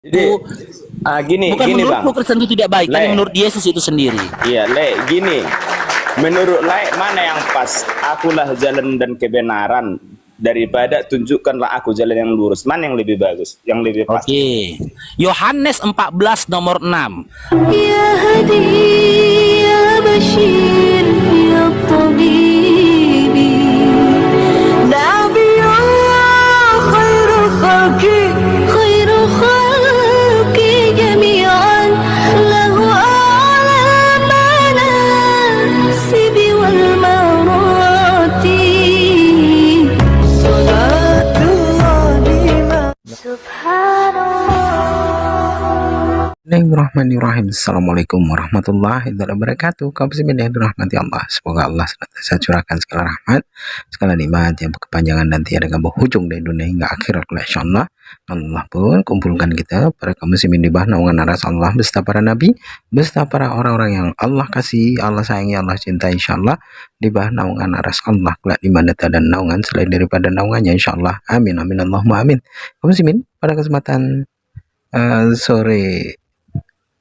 Jadi gini Bukan gini bang, menurutmu Kristen itu tidak baik, tapi Le, menurut Yesus itu sendiri. iya Le, gini, menurut Le mana yang pas? Akulah jalan dan kebenaran, daripada tunjukkanlah aku jalan yang lurus. Mana yang lebih bagus, yang lebih pas? Oke. Yohanes 14 nomor 6. يا هدي يا بشير يا طبيبي نبي الله خير الخلق جميعا له أعلى المناسب والمراتب صلاة الله سبحان الله. Bismillahirrahmanirrahim. Assalamualaikum warahmatullahi wabarakatuh. Kaum muslimin yang dirahmati Allah, semoga Allah senantiasa curahkan segala rahmat, segala nikmat yang berkepanjangan dan tiada berhujung dari dunia hingga akhirat. Insyaallah Allah pun kumpulkan kita para kaum muslimin di bawah naungan aras Allah beserta para nabi, beserta para orang-orang yang Allah kasih, Allah sayangi, Allah cintai, insyaallah di bawah naungan aras Allah kelak di mana tak ada naungan selain daripada naungannya, insyaallah. Amin amin Allahumma amin. Kaum muslimin, pada kesempatan sore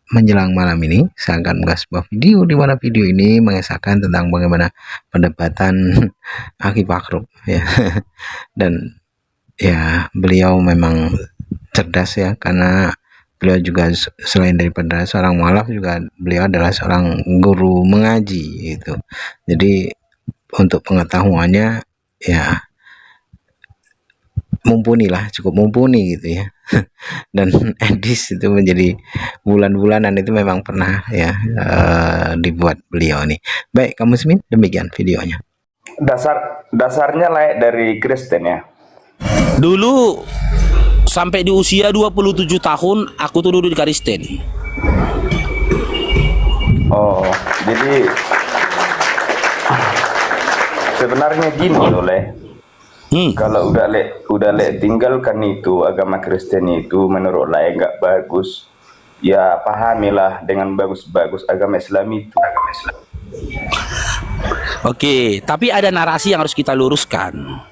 menjelang malam ini saya akan mengunggah sebuah video di mana video ini mengisahkan tentang bagaimana pendapatan Aki Fakrub ya. Dan ya beliau memang cerdas ya, karena beliau juga selain daripada seorang mualaf juga beliau adalah seorang guru mengaji gitu. Jadi untuk pengetahuannya ya mumpuni lah, cukup mumpuni gitu ya. Dan edis itu menjadi bulan-bulanan itu memang pernah ya dibuat beliau nih. Baik kaum muslimin, demikian videonya. Dasarnya layak dari Kristen ya. Dulu sampai di usia 27 tahun aku tuh duduk di Kristen. Oh, jadi sebenarnya gini loh Le. Kalau udah le tinggalkan itu agama Kristen itu menurut Le nggak bagus, ya pahamilah dengan bagus-bagus agama Islam itu. Oke, tapi ada narasi yang harus kita luruskan.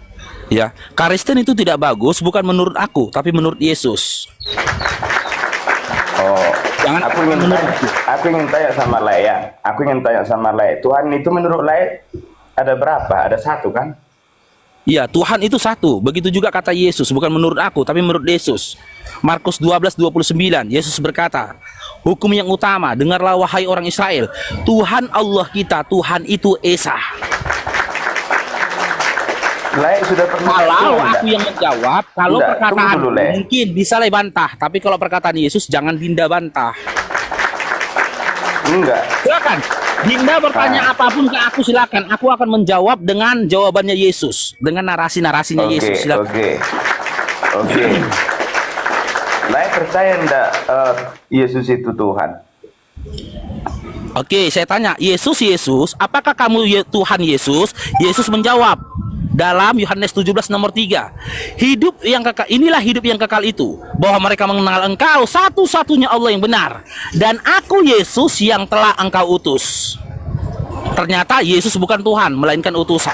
Ya, Kristen itu tidak bagus bukan menurut aku, tapi menurut Yesus. Oh, Jangan aku ingin tanya sama Le ya. Aku ingin tanya sama Le, Tuhan itu menurut Le ada berapa? Ada satu kan? Iya, Tuhan itu satu. Begitu juga kata Yesus, bukan menurut aku, tapi menurut Yesus. Markus 12:29, Yesus berkata, hukum yang utama, dengarlah wahai orang Israel, Tuhan Allah kita, Tuhan itu Esa. Sudah pernah Kalau aku yang menjawab, kalau Udah, perkataan tunggu dulu, mungkin bisa bantah, tapi kalau perkataan Yesus jangan Dinda bantah. Enggak. Silakan, Dinda bertanya apapun ke aku, silakan. Aku akan menjawab dengan jawabannya Yesus, dengan narasi-narasinya Yesus. Silakan. Oke. Lain percaya enggak Yesus itu Tuhan? Oke, saya tanya, Yesus, apakah kamu Tuhan Yesus? Yesus menjawab dalam Yohanes 17 nomor 3. Hidup yang kekal, inilah hidup yang kekal itu, bahwa mereka mengenal Engkau satu-satunya Allah yang benar, dan aku Yesus yang telah Engkau utus. Ternyata Yesus bukan Tuhan, melainkan utusan.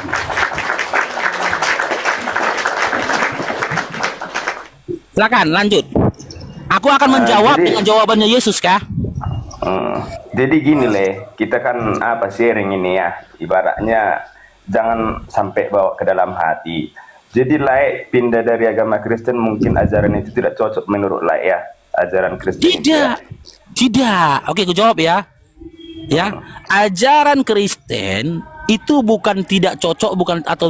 Silakan lanjut. Aku akan menjawab dengan jawabannya Yesus kah? Jadi gini Le, kita kan sharing ini ya, ibaratnya jangan sampai bawa ke dalam hati. Jadi Le pindah dari agama Kristen, mungkin ajaran itu tidak cocok menurut Le ya, ajaran Kristen. Tidak. Oke, aku jawab ya. Ya, ajaran Kristen itu bukan tidak cocok,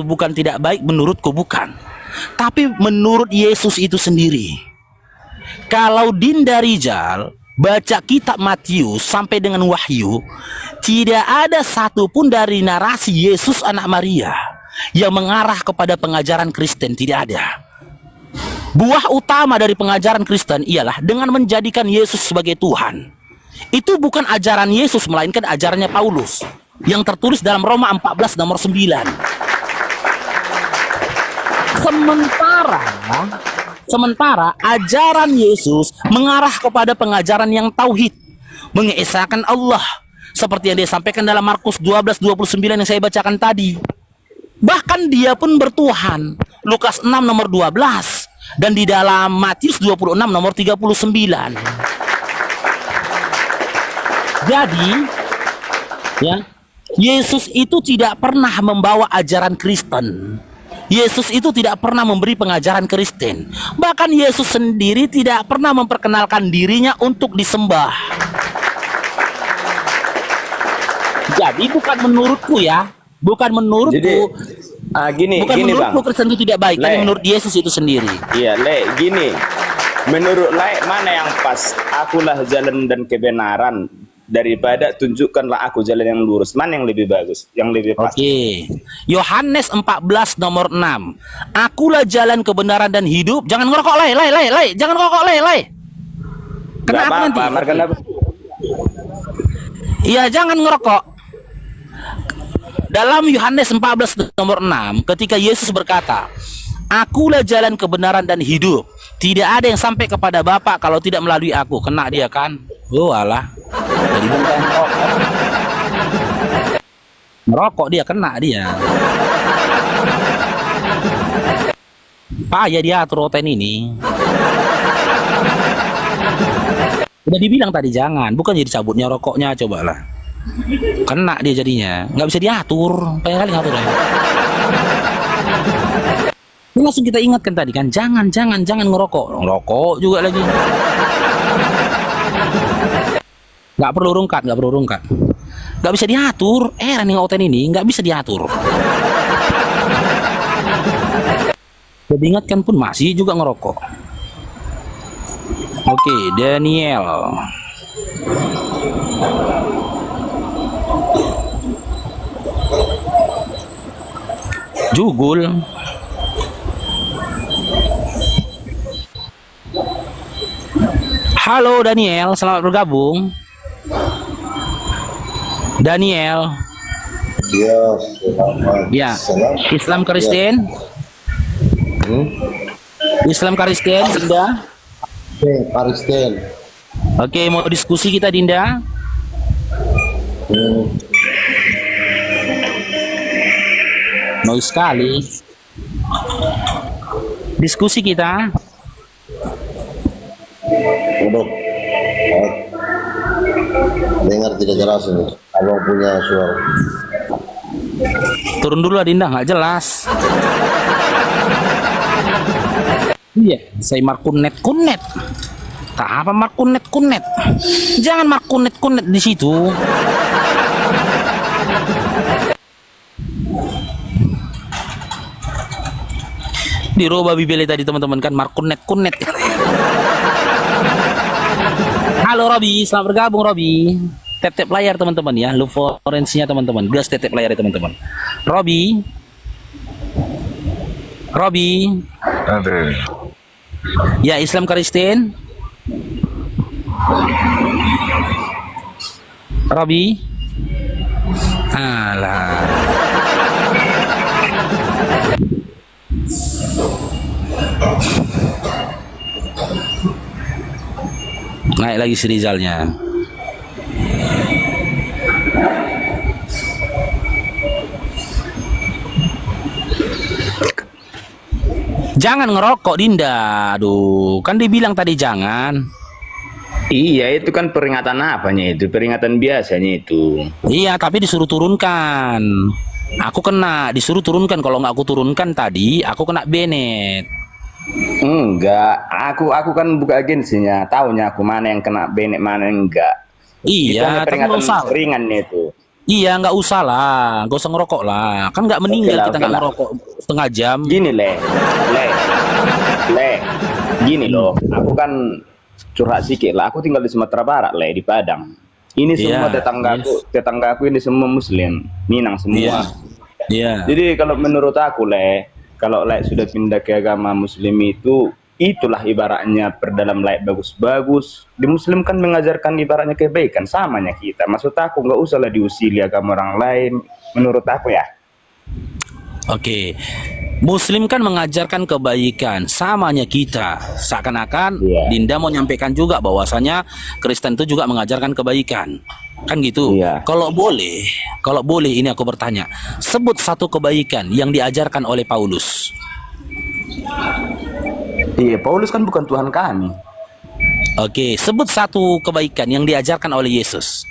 bukan tidak baik menurutku, bukan. Tapi menurut Yesus itu sendiri. Kalau Dinda Rijal baca kitab Matius sampai dengan Wahyu, tidak ada satupun dari narasi Yesus anak Maria yang mengarah kepada pengajaran Kristen, tidak ada. Buah utama dari pengajaran Kristen ialah dengan menjadikan Yesus sebagai Tuhan. Itu bukan ajaran Yesus, melainkan ajarannya Paulus yang tertulis dalam Roma 14 nomor 9. Sementara ajaran Yesus mengarah kepada pengajaran yang tauhid, mengesahkan Allah, seperti yang dia sampaikan dalam Markus 12:29 yang saya bacakan tadi. Bahkan dia pun bertuhan. Lukas 6 nomor 12. dan di dalam Matius 26 nomor 39. Jadi, ya, Yesus itu tidak pernah membawa ajaran Kristen. Yesus itu tidak pernah memberi pengajaran Kristen. Bahkan Yesus sendiri tidak pernah memperkenalkan dirinya untuk disembah. Jadi bukan menurutku ya, bukan menurutku. Jadi bukan gini menurutku Bang. Kristen itu tidak baik, tapi menurut Yesus itu sendiri. Iya, gini. Menurut mana yang pas? Akulah jalan dan kebenaran, daripada tunjukkanlah aku jalan yang lurus. Mana yang lebih bagus? Yang lebih pas? Oke. Yohanes 14 nomor 6. Akulah jalan kebenaran dan hidup. Jangan ngerokok, lay. Jangan ngerokok, lay. Kenapa nanti? Kenapa? Iya, jangan ngerokok. Dalam Yohanes 14 nomor 6, ketika Yesus berkata, Akulah jalan kebenaran dan hidup. Tidak ada yang sampai kepada Bapa kalau tidak melalui aku. Kena dia kan? Oh alah. Jadi bukan merokok dia, kena dia. Payah dia atur roten ini. Udah dibilang tadi jangan, bukan jadi cabutnya rokoknya, cobalah. Kena dia jadinya, nggak bisa diatur, banyak kali ngatur ya. Ini langsung kita ingatkan tadi kan, jangan ngerokok juga lagi. Nggak perlu rungkat, nggak bisa diatur. Nih ngoten ini nggak bisa diatur. Udah diingatkan pun masih juga ngerokok. Oke, Daniel. Jugul. Halo Daniel, selamat bergabung. Daniel. Ya, selamat. Ya, Islam Kristen. Islam Kristen, Dinda. Oke, Kristen. Oke, mau diskusi kita, Dinda? Mau sekali. Diskusi kita. Waduh. Dengar tidak jelas ini. Abang punya suara. Turun dulu lah Dinda, nggak jelas. Iya, saya markunet. Tak apa markunet. Jangan markunet di situ. Di Roba Bibele tadi teman-teman kan markunet. Halo Robi, selamat bergabung Robi. Tap layar teman-teman ya, lu forensinya teman-teman. Gas tap layar ya teman-teman. Robi. Andre. Ya, Islam Kristen. Robi. Alah. Naik lagi si Rizalnya. Jangan ngerokok Dinda. Aduh, kan dibilang tadi jangan. Iya, itu kan peringatan apanya itu? Peringatan biasanya itu. Iya, tapi disuruh turunkan. Aku kena, disuruh turunkan. Kalau nggak aku turunkan tadi, aku kena Bennett. Enggak, aku kan buka agensinya, taunya aku mana yang kena Bennett, mana yang enggak. Itu hanya Iya, tapi nggak peringatan usah. ringan itu. Iya, nggak usah lah, nggak usah ngerokok lah. Kan nggak meninggal kita nggak ngerokok setengah jam. Gini le, gini loh. Aku kan curhat sedikit lah. Aku tinggal di Sumatera Barat le, di Padang. Ini semua Iya, tetanggaku ini semua Muslim, Minang semua. Iya. Jadi kalau menurut aku kalau sudah pindah ke agama Muslim itulah ibaratnya perdalam bagus-bagus. Di Muslim kan mengajarkan ibaratnya kebaikan, samanya kita. Maksud aku nggak usahlah diusili agama orang lain. Menurut aku ya. Oke. Muslim kan mengajarkan kebaikan, samanya kita. Seakan-akan Iya. Dinda mau nyampaikan juga bahwasanya Kristen itu juga mengajarkan kebaikan. Kan gitu. Iya. Kalau boleh ini aku bertanya, sebut satu kebaikan yang diajarkan oleh Paulus. Iya, Paulus kan bukan Tuhan kami. Oke, sebut satu kebaikan yang diajarkan oleh Yesus.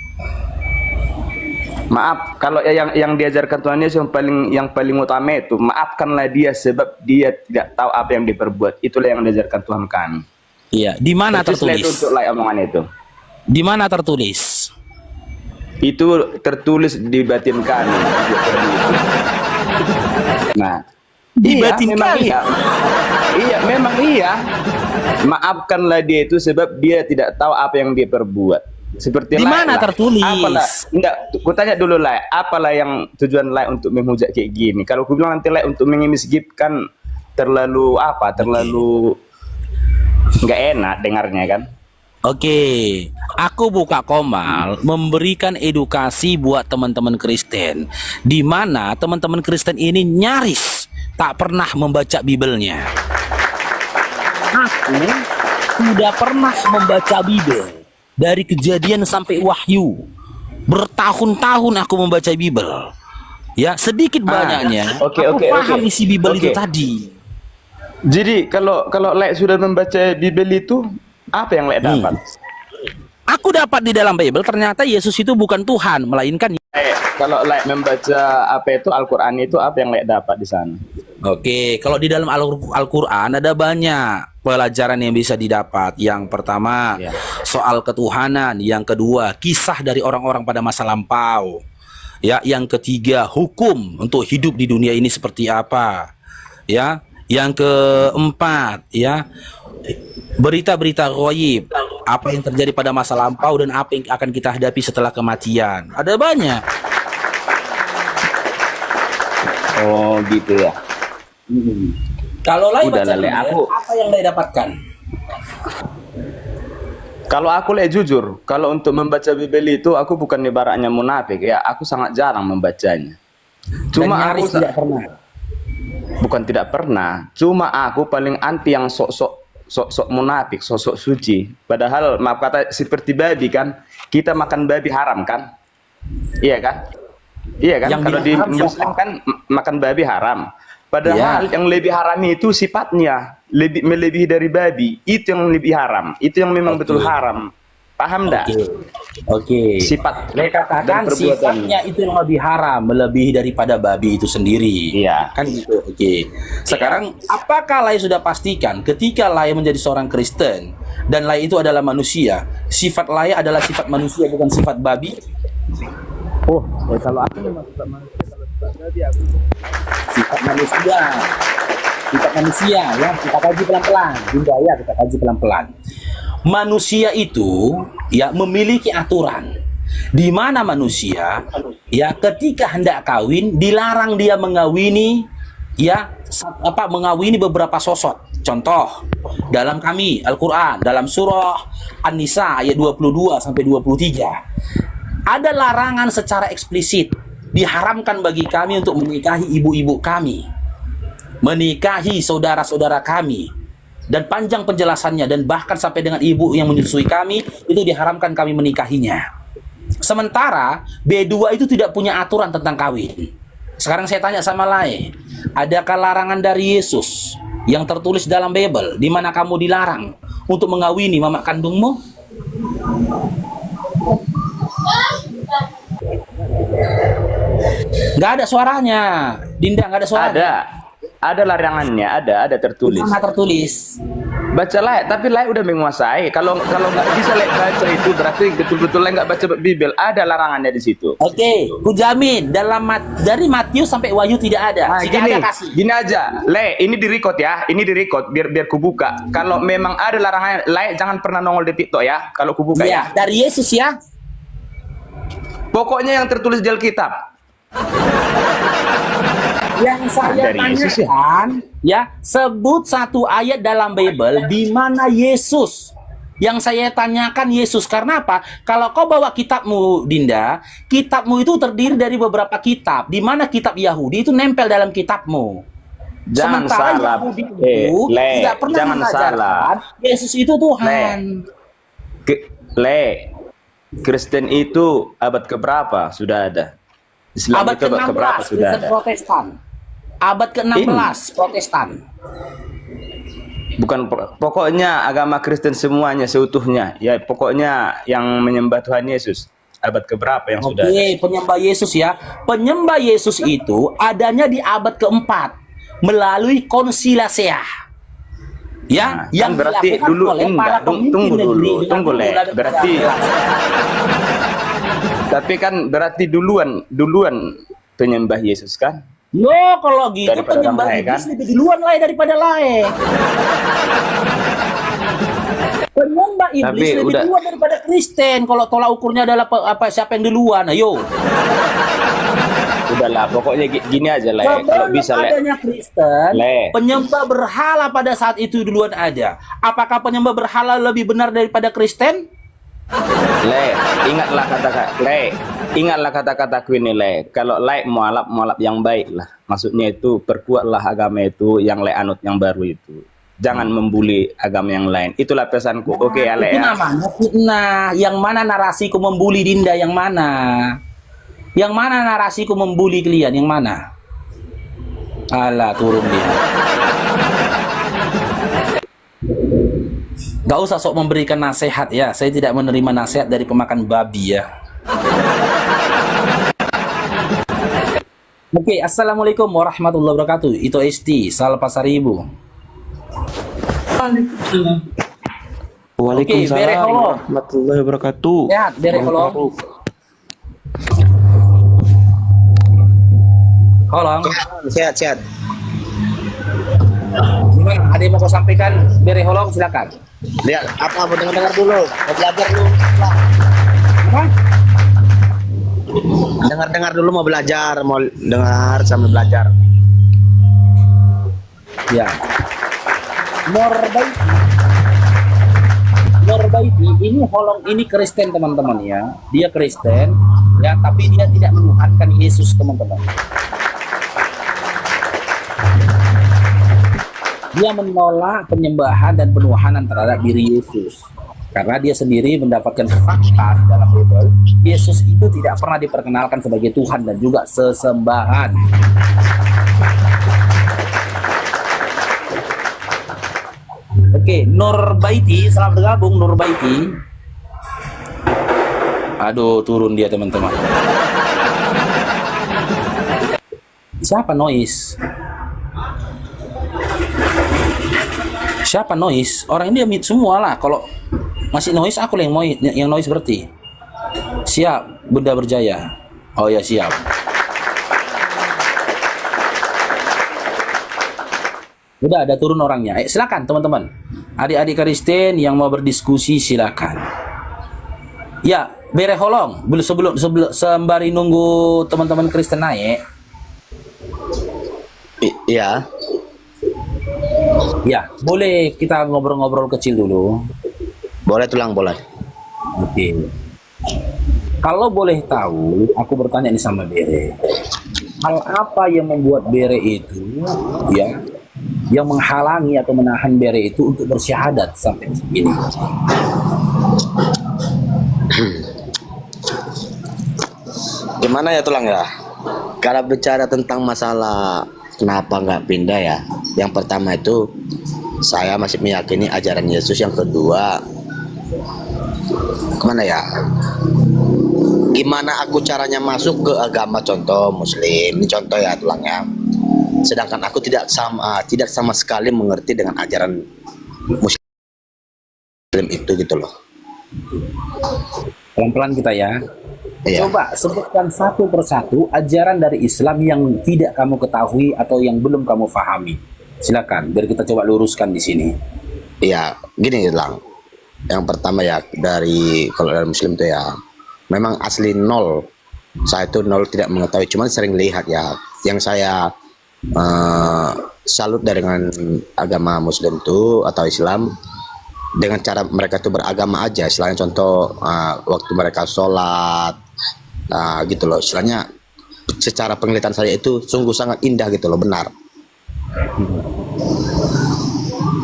Maaf, kalau yang diajarkan Tuhan Yesus yang paling utama itu maafkanlah dia sebab dia tidak tahu apa yang diperbuat. Itulah yang diajarkan Tuhan kami. Iya, di mana Percislah itu tertulis? untuk omongan itu. Di mana tertulis? Itu tertulis di batin kami. Nah, Di iya, batin memang kami? iya. Iya, memang iya. Maafkanlah dia itu sebab dia tidak tahu apa yang dia perbuat. Seperti Di Lai mana lah. tertulis? Apalah, enggak, ku tanya dulu Lai, apalah yang tujuan Lai untuk menghujat kayak gini? Kalau ku bilang nanti Lai untuk mengemisgipkan terlalu apa? Terlalu enggak enak dengarnya kan? Oke, aku buka Komal memberikan edukasi buat teman-teman Kristen, di mana teman-teman Kristen ini nyaris tak pernah membaca Bibelnya. Aku tidak pernah membaca Bibel dari Kejadian sampai Wahyu. Bertahun-tahun aku membaca Bibel. Ya, sedikit banyaknya oke, aku oke, paham oke. isi Bibel itu Oke. tadi. Jadi kalau Lai sudah membaca Bibel itu apa yang Lai dapat? Aku dapat di dalam Bibel ternyata Yesus itu bukan Tuhan, melainkan Kalau Lai membaca apa itu Al-Qur'an itu apa yang Lai dapat di sana? Oke, kalau di dalam Al-Quran ada banyak pelajaran yang bisa didapat. Yang pertama, Ya. soal ketuhanan. Yang kedua, kisah dari orang-orang pada masa lampau. Ya, yang ketiga, hukum untuk hidup di dunia ini seperti apa. Ya, yang keempat, ya, berita-berita ghaib, apa yang terjadi pada masa lampau dan apa yang akan kita hadapi setelah kematian. Ada banyak. Oh, gitu ya. Kalau Lai Udah baca lah, Le, Bibel, aku- apa yang Lai dapatkan? Kalau aku jujur, kalau untuk membaca Bibel itu aku bukan ibaratnya munafik ya, aku sangat jarang membacanya. Cuma Dan nyaris aku tidak pernah. bukan tidak pernah, cuma aku paling anti yang sok-sok munafik, sok-sok suci. Padahal maaf kata seperti babi kan, kita makan babi haram kan? Iya kan? Iya kan? Yang Kalau bilang di haram Muslim siapa? kan makan babi haram. Padahal Ya. yang lebih haram itu sifatnya melebihi dari babi. Itu yang lebih haram. Itu yang memang Oke. betul haram. Paham enggak? Oke. Sifat Mereka katakan dan perbuatan. sifatnya itu yang lebih haram, melebihi daripada babi itu sendiri. Iya. Kan gitu. Oke. Sekarang apakah Lai sudah pastikan ketika Lai menjadi seorang Kristen dan Lai itu adalah manusia, sifat Lai adalah sifat manusia bukan sifat babi? Oh, kalau aku memang sifat manusia, kalau sifat babi aku Sifat manusia. Sifat manusia ya, kita kaji pelan-pelan. Bunda ya, kita kaji pelan-pelan. Manusia itu ya memiliki aturan di mana manusia ya ketika hendak kawin dilarang dia mengawini ya mengawini beberapa sosok. Contoh dalam kami Al-Qur'an dalam surah An-Nisa ayat 22 sampai 23 ada larangan secara eksplisit diharamkan bagi kami untuk menikahi ibu-ibu kami, menikahi saudara-saudara kami, dan panjang penjelasannya dan bahkan sampai dengan ibu yang menyusui kami itu diharamkan kami menikahinya. Sementara B2 itu tidak punya aturan tentang kawin. Sekarang saya tanya sama Lai, adakah larangan dari Yesus yang tertulis dalam Bible di mana kamu dilarang untuk mengawini mama kandungmu? Nggak ada suaranya, Dinda, nggak ada suaranya. ada larangannya, ada tertulis. Mana tertulis? Baca Lai, tapi Lai udah menguasai. Kalau nggak bisa Lai baca itu berarti betul-betul Lai nggak baca Bibel. Ada larangannya di situ. Oke, ku jamin dari Matius sampai Wahyu tidak ada. Nah, Tidak ada kasih. gini aja, Le, ini di record ya, ini di record biar ku buka. Kalau memang ada larangan, Le jangan pernah nongol di TikTok ya. Kalau ku buka ya. Ya, dari Yesus ya. Pokoknya yang tertulis di Alkitab. Yang saya Dari Yesus ya? tanyakan, ya, sebut satu ayat dalam Bible di mana Yesus. Yang saya tanyakan Yesus karena apa? Kalau kau bawa kitabmu, Dinda, kitabmu itu terdiri dari beberapa kitab. Di mana kitab Yahudi itu nempel dalam kitabmu. Jangan Sementara salah. Yahudi itu Le, tidak pernah jangan mengajarkan salah. Yesus itu Tuhan. Le, Kristen itu abad keberapa sudah ada? Islam Abad itu abad keberapa ke-16 sudah Kristen ada? Protestan. Abad ke-16 Protestan. Bukan pokoknya agama Kristen semuanya seutuhnya. Ya pokoknya yang menyembah Tuhan Yesus. Abad keberapa yang sudah ada? Oke, penyembah Yesus ya. Penyembah Yesus itu adanya di abad keempat melalui konsilasea. Ya, Nah, kan berarti dilakukan dulu oleh para pemimpin tunggu negeri dulu, dengan tunggu Le. modal Berarti tapi kan berarti duluan penyembah Yesus kan? Yo, kalau gitu Daripada penyembah orang lain, iblis kan? lebih duluan lah daripada lain. Penyembah iblis Tapi lebih udah- duluan daripada Kristen. Kalau tolak ukurnya adalah siapa yang duluan, ayo. Udahlah, pokoknya gini aja Le. Kalau Sebelum bisa Le. adanya Kristen, Le. penyembah berhala pada saat itu duluan ada. Apakah penyembah berhala lebih benar daripada Kristen? Le, ingatlah kata-kataku ini Le. Kalau Le mualaf yang baik lah. Maksudnya itu perkuatlah agama itu yang Le anut yang baru itu. Jangan membuli agama yang lain. Itulah pesanku. Oke ya Le Itu ya. namanya fitnah. Yang mana narasiku membuli Dinda? Yang mana? Yang mana narasiku membuli kalian? Yang mana? Alah, turun dia. Gak usah sok memberikan nasihat ya. Saya tidak menerima nasihat dari pemakan babi ya. Oke, assalamualaikum warahmatullahi wabarakatuh. Itu ST, Sal Pasaribu. Oke, Bere Holo. warahmatullahi wabarakatuh. Sehat, Bere Holo. Holong. Sehat. Gimana? Ada yang mau kau sampaikan? Bere Holong, silakan. Lihat apa mau dengar dulu, mau belajar dulu. Apa? Dengar dulu mau belajar, mau dengar sambil belajar. Ya. Norbaiti ini Holong ini Kristen teman-teman ya. Dia Kristen ya, tapi dia tidak menuhankan Yesus teman-teman. Dia menolak penyembahan dan penuhanan terhadap diri Yesus. Karena dia sendiri mendapatkan fakta di dalam Bible, Yesus itu tidak pernah diperkenalkan sebagai Tuhan dan juga sesembahan. Oke, Norbaiti, selamat bergabung Norbaiti. Aduh, turun dia teman-teman. Siapa Noise? Siapa Noise? Orang ini mute semua lah. Kalau masih Noise, aku lah yang noise berarti. Siap, Bunda Berjaya. Oh ya, siap. Udah ada turun orangnya. Silakan teman-teman. Adik-adik Kristen yang mau berdiskusi silakan. Ya, Bere Holong. Sebelum sembari nunggu teman-teman Kristen naik. Iya. Ya, boleh kita ngobrol-ngobrol kecil dulu. Boleh tulang boleh. Oke. Kalau boleh tahu, aku bertanya ini sama Bere. Hal apa yang membuat Bere itu, ya, yang menghalangi atau menahan Bere itu untuk bersyahadat sampai ini? Gimana ya tulang ya? Kalau bicara tentang masalah kenapa nggak pindah ya? Yang pertama itu saya masih meyakini ajaran Yesus. Yang kedua, kemana ya? Gimana aku caranya masuk ke agama contoh Muslim? Ini contoh ya tulangnya. Sedangkan aku tidak sama sekali mengerti dengan ajaran Muslim itu gitu loh. Pelan-pelan kita ya. Iya. Coba sebutkan satu persatu ajaran dari Islam yang tidak kamu ketahui atau yang belum kamu pahami. Silakan, biar kita coba luruskan di sini. Iya, gini Lang. Yang pertama ya kalau dari Muslim itu ya, memang asli nol. Saya itu nol tidak mengetahui, cuman sering lihat ya. Yang saya salut dengan agama Muslim itu atau Islam, dengan cara mereka itu beragama aja. Istilahnya contoh waktu mereka sholat, gitu loh. Istilahnya secara penglihatan saya itu sungguh sangat indah gitu loh, benar.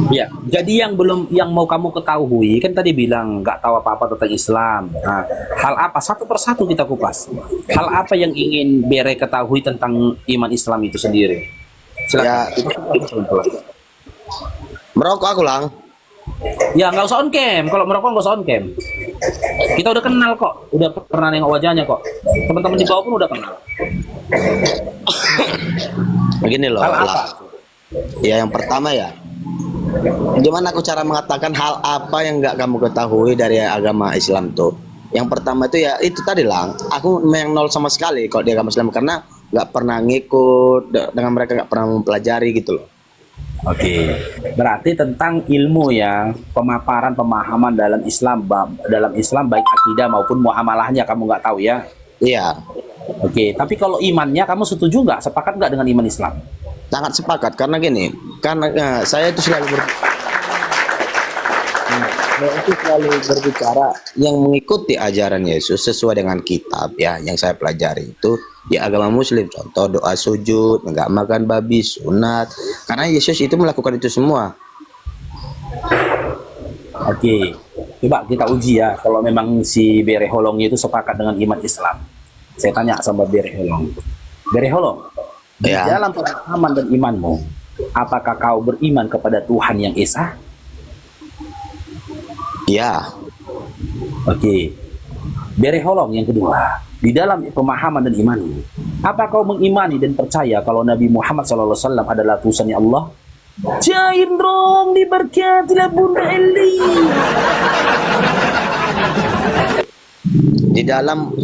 Ya, jadi yang mau kamu ketahui kan tadi bilang nggak tahu apa-apa tentang Islam. Nah, hal apa satu persatu kita kupas. Hal apa yang ingin Bere ketahui tentang iman Islam itu sendiri? Silakan. Ya, Merokok aku lang. Ya nggak usah on cam. Kalau merokok nggak usah on cam. Kita udah kenal kok, udah pernah nengok wajahnya kok. Teman-teman di bawah pun udah kenal. Begini loh, Hal apa? Lang. Ya yang pertama ya, gimana aku cara mengatakan hal apa yang nggak kamu ketahui dari agama Islam tuh? Yang pertama itu ya itu tadi Lang, aku yang nol sama sekali kalau di agama Islam karena nggak pernah ngikut dengan mereka, nggak pernah mempelajari gitu loh. Oke, berarti tentang ilmu ya, pemaparan pemahaman dalam Islam, baik akidah maupun muamalahnya kamu nggak tahu ya. Iya, Oke, tapi kalau imannya kamu setuju nggak, sepakat nggak dengan iman Islam? sangat sepakat karena gini, karena saya itu selalu berbicara yang mengikuti ajaran Yesus sesuai dengan kitab ya yang saya pelajari itu ya agama Muslim, contoh doa sujud, nggak makan babi, sunat, karena Yesus itu melakukan itu semua. Oke, coba kita uji ya, kalau memang si Bereholongnya itu sepakat dengan iman Islam. Saya tanya sama Bereholong. Bereholong, di Ya. dalam pemahaman dan imanmu, apakah kau beriman kepada Tuhan yang Esa? Ya, Oke. Bereholong yang kedua, di dalam pemahaman dan imanmu, apa kau mengimani dan percaya kalau Nabi Muhammad SAW adalah utusannya Allah? Jain dong, diberkatilah Bunda Eli. di dalam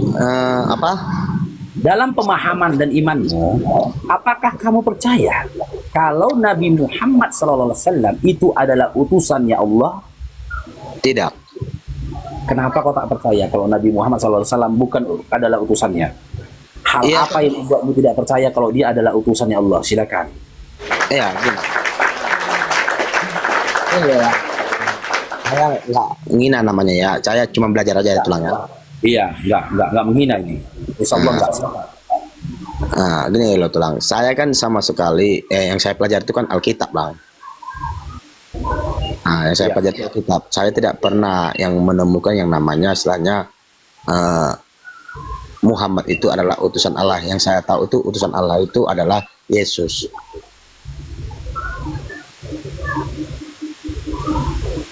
apa? Dalam pemahaman dan imanmu, apakah kamu percaya kalau Nabi Muhammad SAW itu adalah utusannya Allah? Tidak. Kenapa kau tak percaya kalau Nabi Muhammad SAW bukan adalah utusannya? Hal Iya. apa yang membuatmu tidak percaya kalau dia adalah utusannya Allah? Silakan. Ya, gini. Iya. Saya nggak ngina namanya ya. Saya cuma belajar aja itu Lang ya. Iya, nggak menghina ini. Insya Allah nggak salah. Nah, gini loh Tulang. Saya kan sama sekali yang saya pelajari itu kan Alkitab, Bang. Nah, yang saya Ya. pelajari itu Alkitab. Saya tidak pernah yang menemukan yang namanya istilahnya Muhammad itu adalah utusan Allah. Yang saya tahu itu utusan Allah itu adalah Yesus.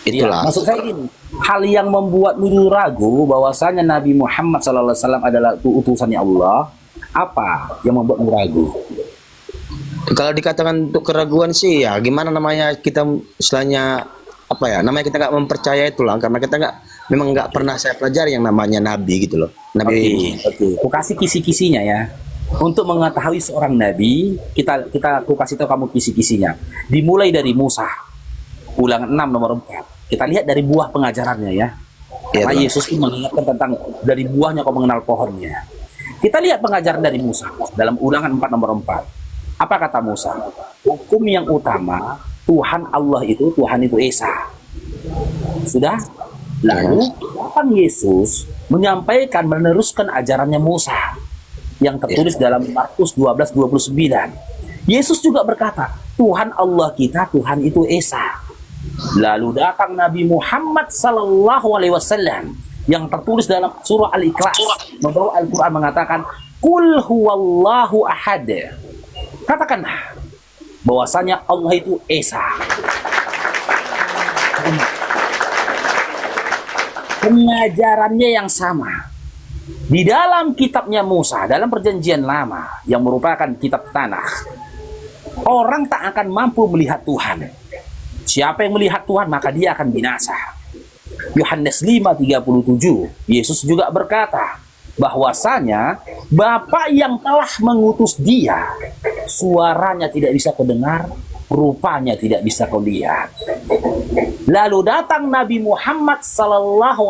Iya, Itulah. maksud saya gini, hal yang membuatmu ragu bahwasanya Nabi Muhammad SAW adalah utusannya Allah, apa yang membuatmu ragu? Kalau dikatakan untuk keraguan sih ya gimana namanya kita istilahnya apa ya namanya kita nggak mempercayai itu Lang karena kita memang nggak pernah saya pelajari yang namanya nabi gitu loh. Nabi. Oke. Aku kasih kisi-kisinya ya. Untuk mengetahui seorang nabi, aku kasih tahu kamu kisi-kisinya. Dimulai dari Musa, Ulangan 6 nomor 4. Kita lihat dari buah pengajarannya ya. Iya, Karena Bang. Yesus itu mengingatkan tentang dari buahnya kau mengenal pohonnya. Kita lihat pengajaran dari Musa dalam Ulangan 4 nomor 4. Apa kata Musa? Hukum yang utama, Tuhan itu Esa. Sudah? Lalu kapan Yesus menyampaikan meneruskan ajarannya Musa yang tertulis dalam Markus 12:29. Yesus juga berkata, Tuhan Allah kita, Tuhan itu Esa. Lalu datang Nabi Muhammad SAW yang tertulis dalam surah Al-Ikhlas, membawa Al-Quran mengatakan, Qul huwallahu ahad. Katakanlah bahwasanya Allah itu Esa. Pengajarannya yang sama. Di dalam kitabnya Musa, dalam perjanjian lama yang merupakan kitab Tanakh, orang tak akan mampu melihat Tuhan. Siapa yang melihat Tuhan maka dia akan binasa. Yohanes 5:37, Yesus juga berkata bahwasanya Bapa yang telah mengutus dia, suaranya tidak bisa kedengar, rupanya tidak bisa kau lihat. Lalu datang Nabi Muhammad SAW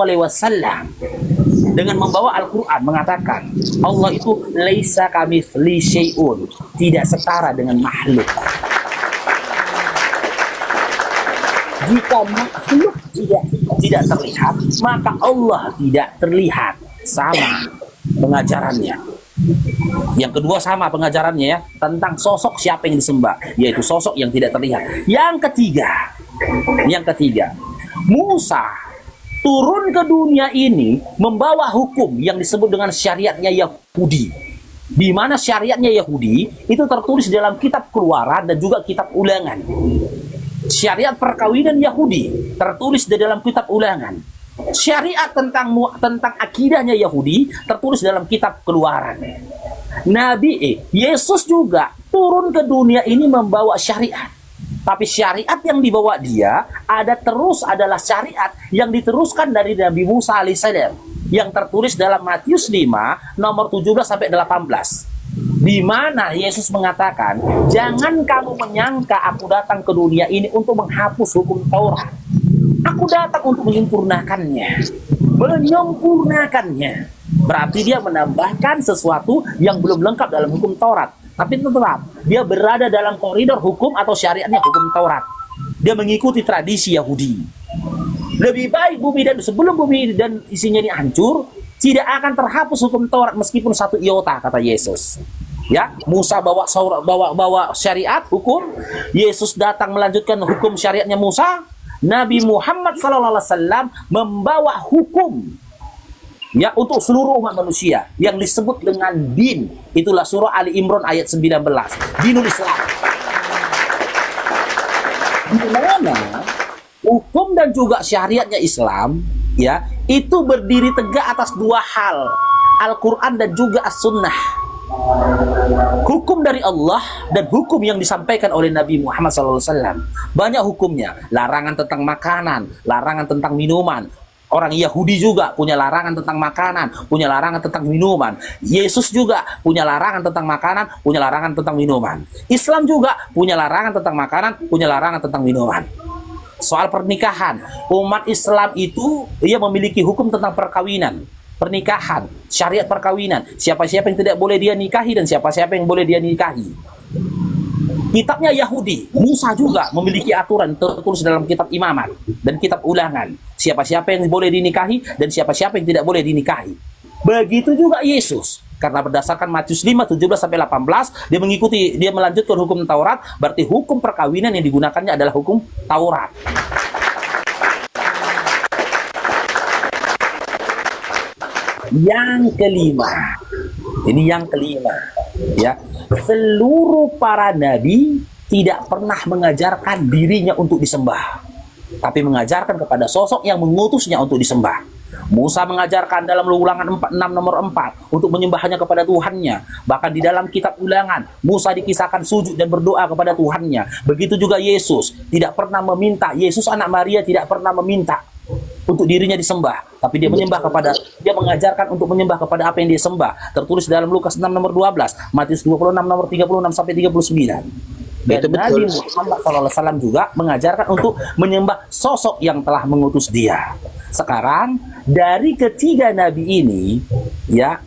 dengan membawa Al-Quran mengatakan Allah itu laisa kamitsli syai'un, tidak setara dengan makhluk. Jika makhluk tidak terlihat, maka Allah tidak terlihat. Sama pengajarannya. Yang kedua sama pengajarannya ya, tentang sosok siapa yang disembah, yaitu sosok yang tidak terlihat. Yang ketiga, Musa turun ke dunia ini membawa hukum yang disebut dengan syariatnya Yahudi. Di mana syariatnya Yahudi itu tertulis dalam kitab Keluaran dan juga kitab Ulangan. Syariat perkawinan Yahudi tertulis di dalam kitab Ulangan. Syariat tentang akidahnya Yahudi tertulis dalam kitab Keluaran. Yesus juga turun ke dunia ini membawa syariat. Tapi syariat yang dibawa dia adalah syariat yang diteruskan dari Nabi Musa alaihissalam yang tertulis dalam Matius 5 nomor 17 sampai 18. Di mana Yesus mengatakan, jangan kamu menyangka aku datang ke dunia ini untuk menghapus hukum Taurat. Aku datang untuk menyempurnakannya. Berarti dia menambahkan sesuatu yang belum lengkap dalam hukum Taurat. Tapi tetap, dia berada dalam koridor hukum atau syariatnya hukum Taurat. Dia mengikuti tradisi Yahudi. Lebih baik sebelum bumi dan isinya ini hancur, tidak akan terhapus hukum Taurat meskipun satu iota, kata Yesus. Ya, Musa bawa syariat hukum, Yesus datang melanjutkan hukum syariatnya Musa, Nabi Muhammad SAW membawa hukum ya untuk seluruh umat manusia yang disebut dengan din. Itulah surah Ali Imran ayat 19, dinul Islam. Di mana hukum dan juga syariatnya Islam ya itu berdiri tegak atas dua hal, Al-Quran dan juga As-Sunnah. Hukum dari Allah dan hukum yang disampaikan oleh Nabi Muhammad SAW. Banyak hukumnya, larangan tentang makanan, larangan tentang minuman. Orang Yahudi juga punya larangan tentang makanan, punya larangan tentang minuman. Yesus juga punya larangan tentang makanan, punya larangan tentang minuman. Islam juga punya larangan tentang makanan, punya larangan tentang minuman. Soal pernikahan, umat Islam itu ia memiliki hukum tentang perkawinan, pernikahan, syariat perkawinan, siapa-siapa yang tidak boleh dia nikahi dan siapa-siapa yang boleh dia nikahi. Kitabnya Yahudi, Musa juga memiliki aturan tertulis dalam kitab Imamat dan kitab Ulangan, siapa-siapa yang boleh dinikahi dan siapa-siapa yang tidak boleh dinikahi. Begitu juga Yesus, karena berdasarkan Matius 5 17 sampai 18 dia melanjutkan hukum Taurat, berarti hukum perkawinan yang digunakannya adalah hukum Taurat. Yang kelima, ini yang kelima, ya, seluruh para nabi tidak pernah mengajarkan dirinya untuk disembah, tapi mengajarkan kepada sosok yang mengutusnya untuk disembah. Musa mengajarkan dalam Ulangan 6 nomor 4 untuk menyembahnya kepada Tuhannya. Bahkan di dalam kitab Ulangan, Musa dikisahkan sujud dan berdoa kepada Tuhannya. Begitu juga Yesus tidak pernah meminta, Yesus anak Maria tidak pernah meminta untuk dirinya disembah, tapi dia mengajarkan untuk menyembah kepada apa yang dia sembah. Tertulis dalam Lukas 6 nomor 12, Matius 26 nomor 36 sampai 39. Dan Nabi Muhammad SAW juga mengajarkan untuk menyembah sosok yang telah mengutus dia. Sekarang dari ketiga nabi ini, ya,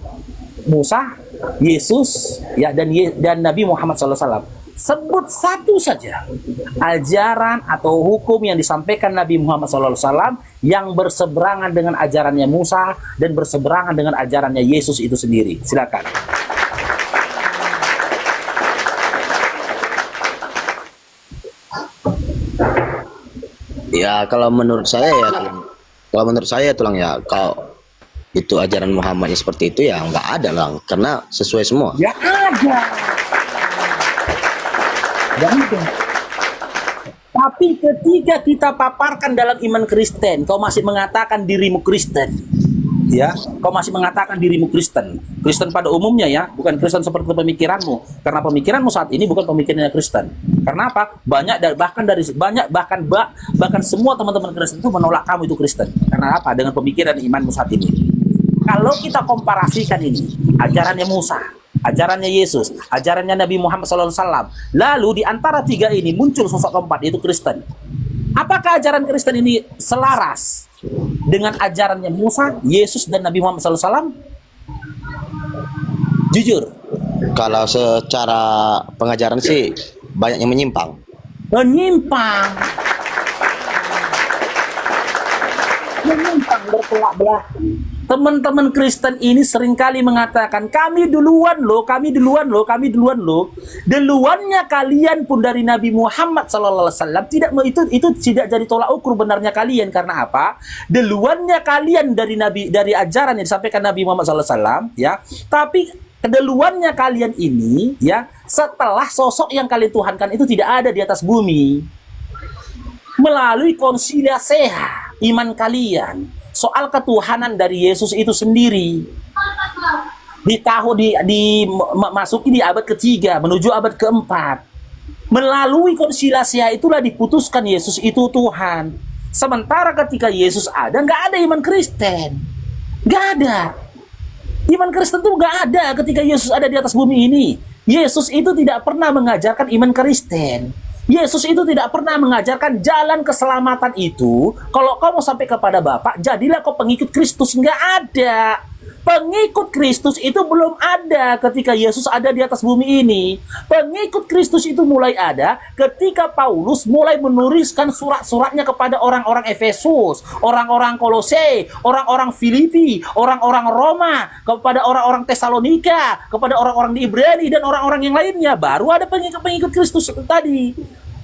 Musa, Yesus, ya, dan Nabi Muhammad SAW, sebut satu saja ajaran atau hukum yang disampaikan Nabi Muhammad SAW yang berseberangan dengan ajarannya Musa dan berseberangan dengan ajarannya Yesus itu sendiri. Silakan. Ya kalau menurut saya Tulang ya, kalau itu ajaran Muhammadnya seperti itu ya nggak ada Lang, karena sesuai semua. Ya ada. Tapi ketika kita paparkan dalam iman Kristen, kau masih mengatakan dirimu Kristen, ya, kau masih mengatakan dirimu Kristen. Kristen pada umumnya ya, bukan Kristen seperti pemikiranmu, karena pemikiranmu saat ini bukan pemikirannya Kristen. Karena apa? Bahkan semua teman-teman Kristen itu menolak kamu itu Kristen. Karena apa? Dengan pemikiran imanmu saat ini. Kalau kita komparasikan ini, ajarannya Musa, ajarannya Yesus, ajarannya Nabi Muhammad SAW, lalu di antara tiga ini muncul sosok keempat, yaitu Kristen. Apakah ajaran Kristen ini selaras dengan ajarannya Musa, Yesus, dan Nabi Muhammad SAW? Jujur. Kalau secara pengajaran sih banyak yang menyimpang. Menyimpang, bertolak belakang. Teman-teman Kristen ini seringkali mengatakan kami duluan loh. Duluannya kalian pun dari Nabi Muhammad SAW. Itu tidak jadi tolak ukur benarnya kalian. Karena apa? Duluannya kalian dari ajaran yang disampaikan Nabi Muhammad SAW, ya. Tapi keduluannya kalian ini, ya, setelah sosok yang kalian tuhankan itu tidak ada di atas bumi. melalui konsiliasea iman kalian soal ketuhanan dari Yesus itu sendiri. Masuki di abad ketiga menuju abad keempat. Melalui konsiliasea itulah diputuskan Yesus itu Tuhan. Sementara ketika Yesus ada, nggak ada iman Kristen. Nggak ada. Iman Kristen itu nggak ada ketika Yesus ada di atas bumi ini. Yesus itu tidak pernah mengajarkan iman Kristen. Yesus itu tidak pernah mengajarkan jalan keselamatan itu. Kalau kau mau sampai kepada Bapa, jadilah kau pengikut Kristus. Nggak ada. Pengikut Kristus itu belum ada ketika Yesus ada di atas bumi ini. Pengikut Kristus itu mulai ada ketika Paulus mulai menuliskan surat-suratnya kepada orang-orang Efesus, orang-orang Kolose, orang-orang Filipi, orang-orang Roma, kepada orang-orang Tesalonika, kepada orang-orang di Ibrani, dan orang-orang yang lainnya. Baru ada pengikut-pengikut Kristus tadi.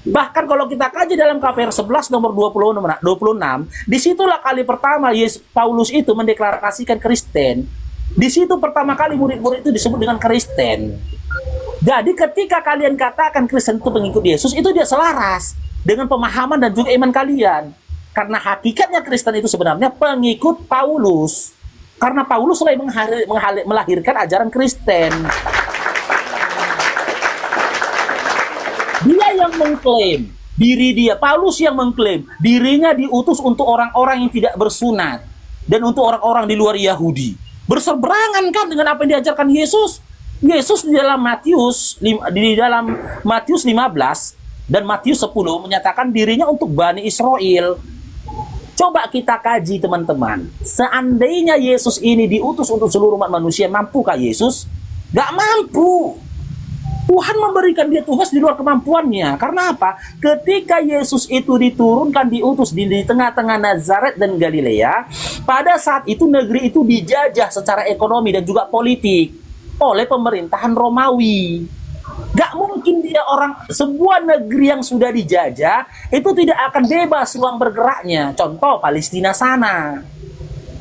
Bahkan kalau kita kaji dalam KPR 11 nomor 26, disitulah kali pertama Paulus itu mendeklarasikan Kristen. Di situ pertama kali murid-murid itu disebut dengan Kristen. Jadi ketika kalian katakan Kristen itu pengikut Yesus, itu dia selaras dengan pemahaman dan juga iman kalian. Karena hakikatnya Kristen itu sebenarnya pengikut Paulus. Karena Paulus mulai melahirkan ajaran Kristen. Dia yang mengklaim diri dia, Paulus yang mengklaim dirinya diutus untuk orang-orang yang tidak bersunat dan untuk orang-orang di luar Yahudi. Berseberangan kan dengan apa yang diajarkan Yesus. Yesus di dalam Matius 15 dan Matius 10 menyatakan dirinya untuk Bani Israel. Coba kita kaji teman-teman. Seandainya Yesus ini diutus untuk seluruh umat manusia, mampukah Yesus? Gak mampu. Tuhan memberikan dia tugas di luar kemampuannya. Karena apa? Ketika Yesus itu diturunkan, diutus di tengah-tengah Nazaret dan Galilea, pada saat itu negeri itu dijajah secara ekonomi dan juga politik oleh pemerintahan Romawi. Gak mungkin dia sebuah negeri yang sudah dijajah itu tidak akan bebas ruang bergeraknya. Contoh Palestina sana.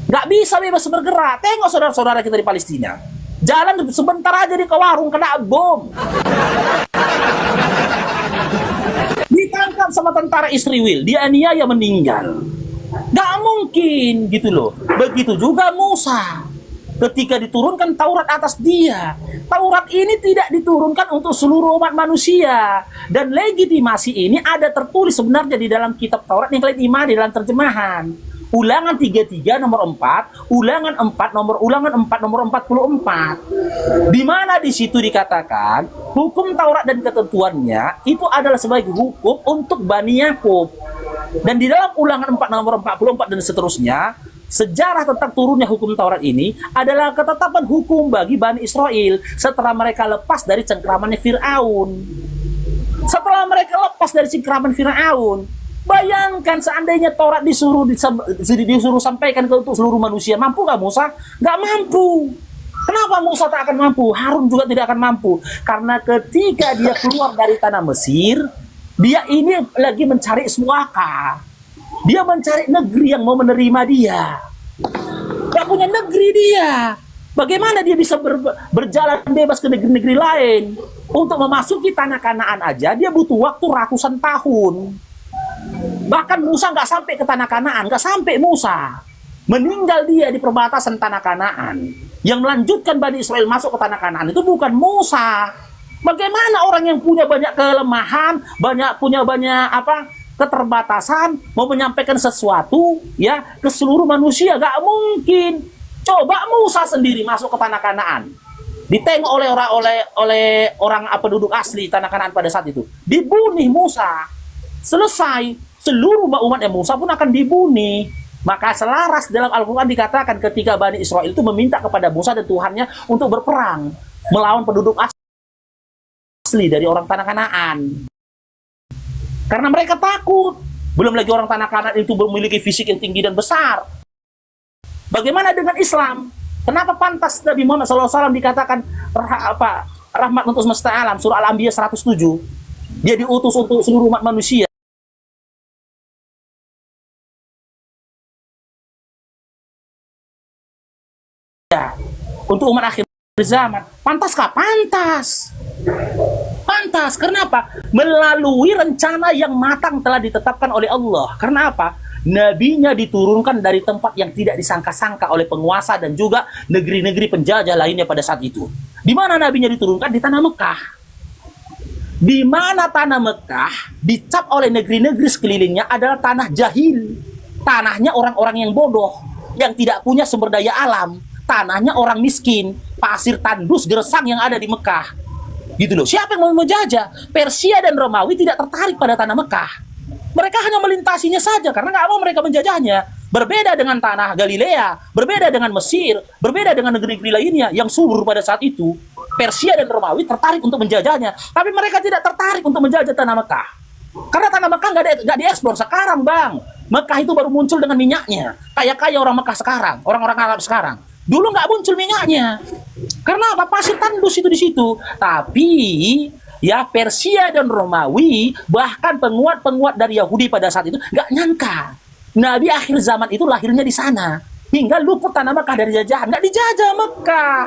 Gak bisa bebas bergerak. Tengok saudara-saudara kita di Palestina. Jalan sebentar aja di ke warung kena bom. Ditangkap sama tentara Israel, dianiaya meninggal. Gak mungkin gitu loh. Begitu juga Musa. Ketika diturunkan Taurat atas dia, Taurat ini tidak diturunkan untuk seluruh umat manusia. Dan legitimasi ini ada tertulis sebenarnya di dalam kitab Taurat yang kalian imani dalam terjemahan. Ulangan 33 nomor 4, Ulangan 4 nomor 44. Di mana di situ dikatakan hukum Taurat dan ketentuannya itu adalah sebagai hukum untuk Bani Yakub. Dan di dalam Ulangan 4 nomor 44 dan seterusnya, sejarah tentang turunnya hukum Taurat ini adalah ketetapan hukum bagi Bani Israel setelah mereka lepas dari cengkramannya Fir'aun. Setelah mereka lepas dari cengkraman Fir'aun, bayangkan seandainya Taurat disuruh sampaikan untuk seluruh manusia, mampu nggak Musa? Nggak mampu. Kenapa Musa tak akan mampu? Harun juga tidak akan mampu. Karena ketika dia keluar dari tanah Mesir, dia ini lagi mencari suaka. Dia mencari negeri yang mau menerima dia. Gak punya negeri dia. Bagaimana dia bisa berjalan bebas ke negeri-negeri lain? Untuk memasuki tanah Kanaan aja, dia butuh waktu ratusan tahun. Bahkan Musa nggak sampai ke tanah Kanaan, nggak sampai Musa. Meninggal dia di perbatasan tanah Kanaan. Yang melanjutkan Bani Israel masuk ke tanah Kanaan itu bukan Musa. Bagaimana orang yang punya banyak kelemahan, punya banyak keterbatasan, mau menyampaikan sesuatu ya ke seluruh manusia? Gak mungkin. Coba Musa sendiri masuk ke tanah Kanaan, ditengok oleh orang penduduk asli tanah Kanaan pada saat itu, dibunuh Musa. Selesai, seluruh umatnya Musa pun akan dibunuh. Maka selaras dalam Al-Quran dikatakan ketika Bani Israel itu meminta kepada Musa dan Tuhannya untuk berperang melawan penduduk asli dari orang tanah Kanaan. Karena mereka takut. Belum lagi orang tanah Kanaan itu memiliki fisik yang tinggi dan besar. Bagaimana dengan Islam? Kenapa pantas Nabi Muhammad SAW dikatakan rahmat untuk semesta alam? Surah Al-Anbiya 107. Dia diutus untuk seluruh umat manusia. Untuk umat akhir zaman. Pantaskah? Pantas. Pantas, karena apa? Melalui rencana yang matang telah ditetapkan oleh Allah. Karena apa? Nabinya diturunkan dari tempat yang tidak disangka-sangka oleh penguasa dan juga negeri-negeri penjajah lainnya pada saat itu. Di mana nabinya diturunkan? Di tanah Mekah. Di mana tanah Mekah dicap oleh negeri-negeri sekelilingnya adalah tanah jahil. Tanahnya orang-orang yang bodoh, yang tidak punya sumber daya alam. Tanahnya orang miskin, pasir tandus gersang yang ada di Mekah. Gitu loh. Siapa yang mau menjajah? Persia dan Romawi tidak tertarik pada tanah Mekah. Mereka hanya melintasinya saja karena nggak mau mereka menjajahnya. Berbeda dengan tanah Galilea, berbeda dengan Mesir, berbeda dengan negeri-negeri lainnya yang subur pada saat itu. Persia dan Romawi tertarik untuk menjajahnya, tapi mereka tidak tertarik untuk menjajah tanah Mekah. Karena tanah Mekah nggak dieksplor sekarang, Bang. Mekah itu baru muncul dengan minyaknya. Kaya-kaya orang Mekah sekarang, orang-orang Arab sekarang. Dulu nggak muncul minyaknya. Karena apa? Pasir tandus itu di situ. Tapi ya Persia dan Romawi, bahkan penguat-penguat dari Yahudi pada saat itu nggak nyangka Nabi akhir zaman itu lahirnya di sana, hingga luput tanah Mekah dari jajahan. Nggak dijajah Mekah.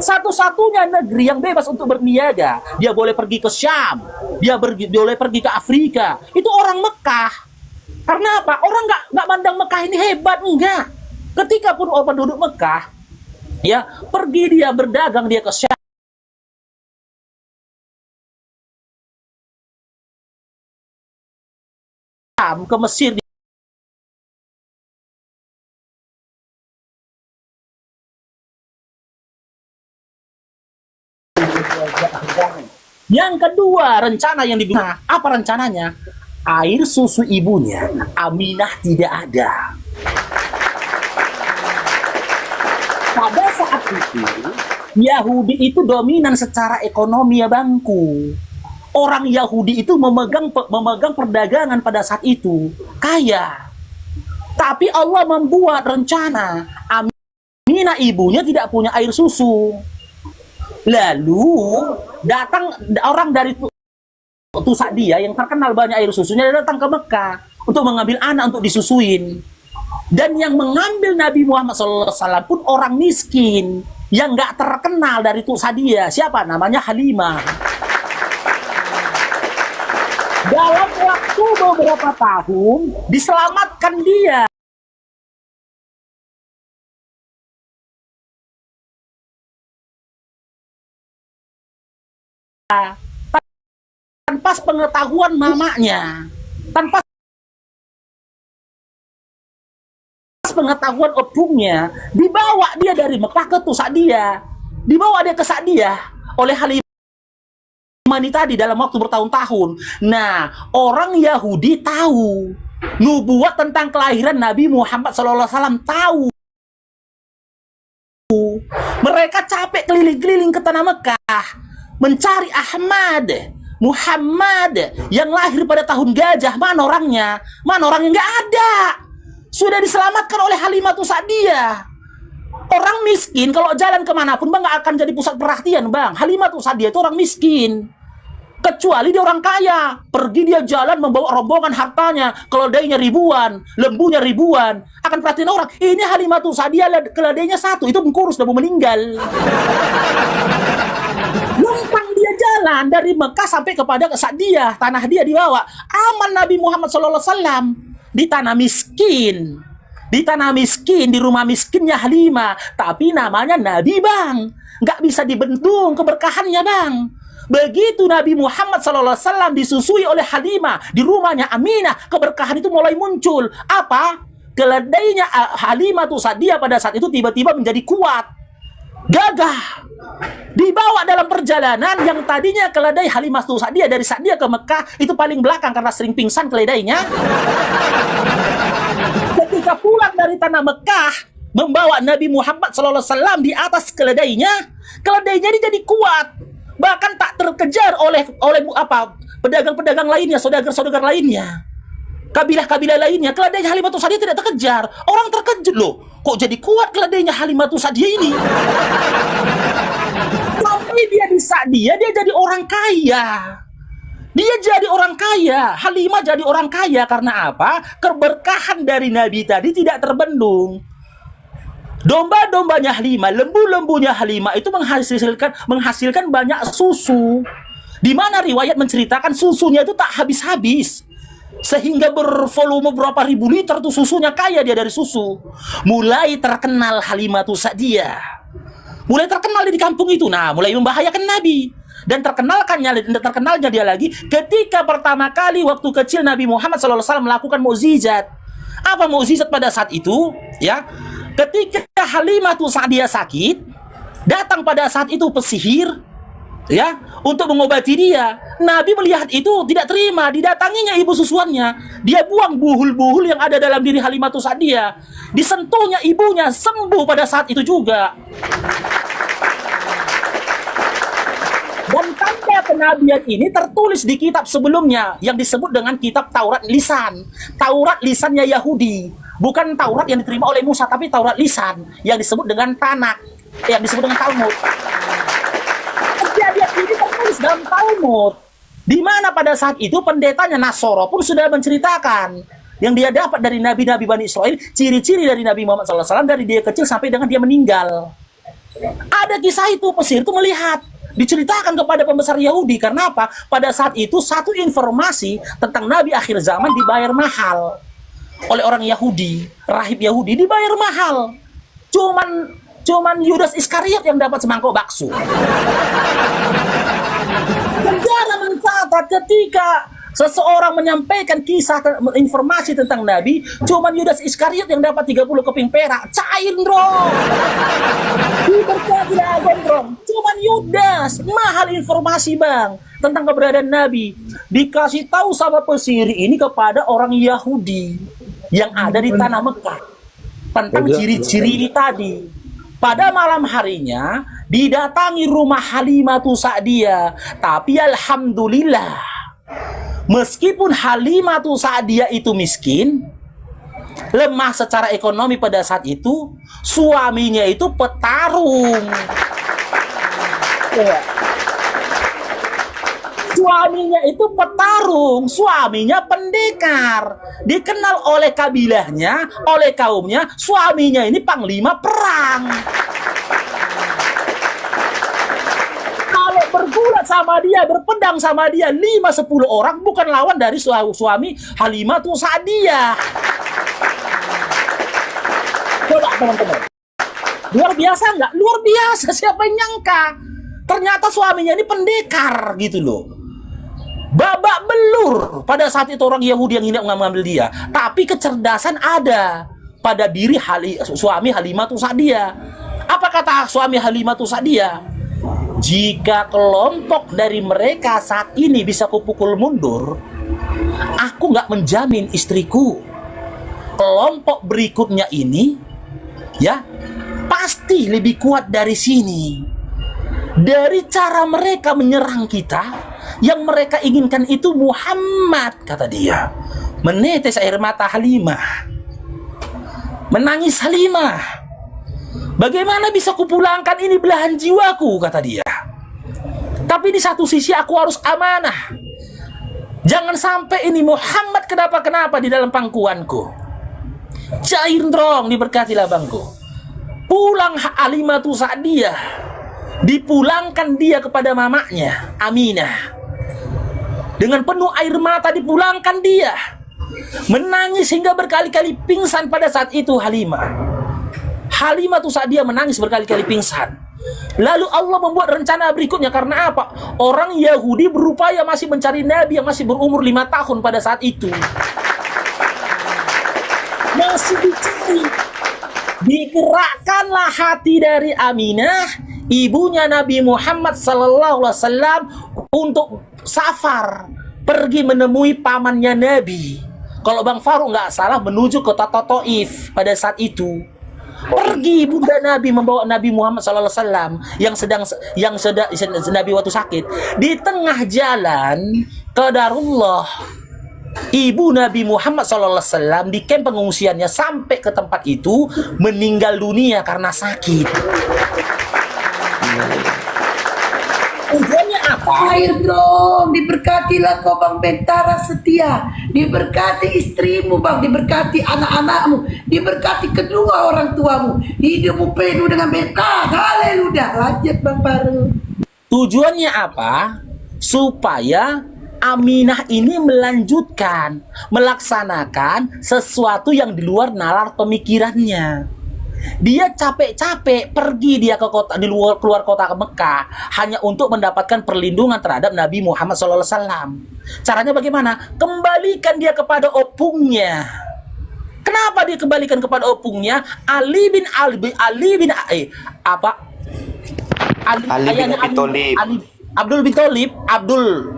Satu-satunya negeri yang bebas untuk berniaga, dia boleh pergi ke Syam, dia boleh pergi ke Afrika, itu orang Mekah. Karena apa? Orang nggak mandang Mekah ini hebat, enggak. Ketika pun orang penduduk Mekah ya pergi, dia berdagang, dia ke Syam, ke Mesir, yang kedua rencana yang dibuat. Apa rencananya? Air susu ibunya Aminah tidak ada. Pada saat itu Yahudi itu dominan secara ekonomi ya bangku. Orang Yahudi itu memegang perdagangan pada saat itu, kaya. Tapi Allah membuat rencana Aminah ibunya tidak punya air susu. Lalu datang orang dari Tusadia yang terkenal banyak air susunya, datang ke Mekah untuk mengambil anak untuk disusuin. Dan yang mengambil Nabi Muhammad SAW pun orang miskin yang nggak terkenal dari Tusadia. Siapa? Namanya Halimah. Dalam waktu beberapa tahun diselamatkan dia. Tanpa pengetahuan mamanya, tanpa pengetahuan opungnya, dibawa dia dari Mekah ke Tusadia, dibawa dia ke Sadia oleh Halimah ini tadi dalam waktu bertahun-tahun. Nah, orang Yahudi tahu nubuat tentang kelahiran Nabi Muhammad SAW, tahu. Mereka capek keliling-keliling ke tanah Mekah mencari Muhammad yang lahir pada tahun gajah. Mana orangnya? Mana orangnya? Nggak ada. Sudah diselamatkan oleh Halimah Tusadia. Orang miskin kalau jalan kemanapun bang nggak akan jadi pusat perhatian bang. Halimah Tusadia itu orang miskin. Kecuali dia orang kaya, pergi dia jalan membawa rombongan hartanya, keledainya ribuan, lembunya ribuan, akan perhatiin orang. Ini Halimah Tusadia, keledainya satu, itu mengkurus dan mau meninggal. Numpang dia jalan dari Mekah sampai kepada Sadia, tanah dia dibawa. Aman Nabi Muhammad SAW di tanah miskin. Di tanah miskin, di rumah miskinnya Halimah. Tapi namanya Nabi bang, nggak bisa dibendung keberkahannya bang. Begitu Nabi Muhammad SAW disusui oleh Halimah di rumahnya Aminah, keberkahan itu mulai muncul. Apa? Keledainya Halimah Tusadia pada saat itu tiba-tiba menjadi kuat, gagah. Dibawa dalam perjalanan yang tadinya keledai Halimah Tusadia dari Sadia ke Mekah itu paling belakang karena sering pingsan keledainya. Ketika pulang dari tanah Mekah membawa Nabi Muhammad SAW di atas keledainya, keledainya ini jadi kuat. Bahkan tak terkejar oleh pedagang-pedagang lainnya, saudagar-saudagar lainnya, kabilah-kabilah lainnya. Keledainya Halimah Tusadia tidak terkejar. Orang terkejut, loh, kok jadi kuat keledainya Halimah Tusadia ini? Tapi dia di Sadia, dia jadi orang kaya. Dia jadi orang kaya. Halimah jadi orang kaya karena apa? Keberkahan dari Nabi tadi tidak terbendung. Domba-dombanya Halimah, lembu-lembunya Halimah itu menghasilkan banyak susu. Di mana riwayat menceritakan susunya itu tak habis-habis. Sehingga bervolume berapa ribu liter tuh susunya, kaya dia dari susu. Mulai terkenal Halimatu Sa'diyah. Mulai terkenal di kampung itu. Nah, mulai membahayakan Nabi. Dan terkenalnya dia lagi ketika pertama kali waktu kecil Nabi Muhammad SAW melakukan mukjizat. Apa mukjizat pada saat itu? Ya, ketika Halimatu Sa'diyah sakit, datang pada saat itu pesihir, ya, untuk mengobati dia. Nabi melihat itu tidak terima, didatanginya ibu susuannya. Dia buang buhul-buhul yang ada dalam diri Halimatu Sa'diyah. Disentuhnya ibunya, sembuh pada saat itu juga. Dan tanda kenabian ini tertulis di kitab sebelumnya yang disebut dengan kitab Taurat lisan. Taurat lisannya Yahudi, bukan Taurat yang diterima oleh Musa, tapi Taurat lisan yang disebut dengan Tanak, yang disebut dengan Talmud. Kejadian ini tertulis dalam Talmud, di mana pada saat itu pendetanya Nasoro pun sudah menceritakan yang dia dapat dari nabi-nabi Bani Israel, ciri-ciri dari Nabi Muhammad SAW dari dia kecil sampai dengan dia meninggal. Ada kisah itu, Mesir itu melihat, diceritakan kepada pembesar Yahudi. Karena apa? Pada saat itu satu informasi tentang Nabi akhir zaman dibayar mahal oleh orang Yahudi, rahib Yahudi, dibayar mahal. Cuman Yudas Iskariot yang dapat semangkok bakso. Sejarah mencatat ketika seseorang menyampaikan kisah informasi tentang Nabi, cuman Yudas Iskariot yang dapat 30 keping perak. Cair, bro. Diberkati gondrong. Cuman Yudas, mahal informasi, Bang, tentang keberadaan Nabi. Dikasih tahu sama pesiri ini kepada orang Yahudi yang ada di tanah Mekah tentang ciri-ciri ini tadi. Pada malam harinya didatangi rumah Halimatu Sa'diyah. Tapi alhamdulillah, meskipun Halimatu Sa'diyah itu miskin, lemah secara ekonomi pada saat itu, suaminya itu petarung. Suaminya itu petarung, suaminya pendekar. Dikenal oleh kabilahnya, oleh kaumnya, suaminya ini panglima perang. Kalau bergulat sama dia, berpedang sama dia 5-10 orang, bukan lawan dari suami Halimatu Sa'diyah. Coba teman-teman, luar biasa nggak? Luar biasa, siapa yang nyangka? Ternyata suaminya ini pendekar gitu loh. Babak belur pada saat itu orang Yahudi yang hendak mengambil dia. Tapi kecerdasan ada pada diri suami Halimatu Sa'diyah. Apa kata suami Halimatu Sa'diyah? Jika kelompok dari mereka saat ini bisa kupukul mundur, aku nggak menjamin istriku. Kelompok berikutnya ini, ya, pasti lebih kuat dari sini. Dari cara mereka menyerang kita, yang mereka inginkan itu Muhammad, kata dia. Menetes air mata Halimah, menangis Halimah. Bagaimana bisa kupulangkan ini belahan jiwaku, kata dia. Tapi di satu sisi aku harus amanah. Jangan sampai ini Muhammad kenapa-kenapa di dalam pangkuanku. Cair drong, diberkatilah bangku. Pulang Halimatu Sa'diyah, dipulangkan dia kepada mamanya Aminah. Dengan penuh air mata dipulangkan dia, menangis hingga berkali-kali pingsan pada saat itu Halimatu Sa'diyah menangis berkali-kali pingsan. Lalu Allah membuat rencana berikutnya. Karena apa? Orang Yahudi berupaya masih mencari Nabi yang masih berumur 5 tahun pada saat itu. Masih dicari. Digerakkanlah hati dari Aminah, ibunya Nabi Muhammad SAW, untuk safar, pergi menemui pamannya Nabi. Kalau Bang Farouk nggak salah, menuju kota Taif pada saat itu. Pergi bunda Nabi membawa Nabi Muhammad SAW yang sedang Nabi waktu sakit. Di tengah jalan, qadarullah, ibu Nabi Muhammad SAW di kamp pengungsiannya sampai ke tempat itu meninggal dunia karena sakit. Tujuannya apa? Air dong, diberkatilah kau Bang Bentara setia, diberkati istrimu Bang, diberkati anak-anakmu, diberkati kedua orang tuamu, hidupmu penuh dengan berkah. Haleluya. Lanjut Bang Faru. Tujuannya apa? Supaya Aminah ini melanjutkan, melaksanakan sesuatu yang di luar nalar pemikirannya. Dia capek-capek pergi dia ke kota, di luar keluar kota ke Mekah hanya untuk mendapatkan perlindungan terhadap Nabi Muhammad SAW. Caranya bagaimana? Kembalikan dia kepada opungnya. Kenapa dia kembalikan kepada opungnya? Ali bin ayahnya Abi Tholib. Abdul bin Tholib, Abdul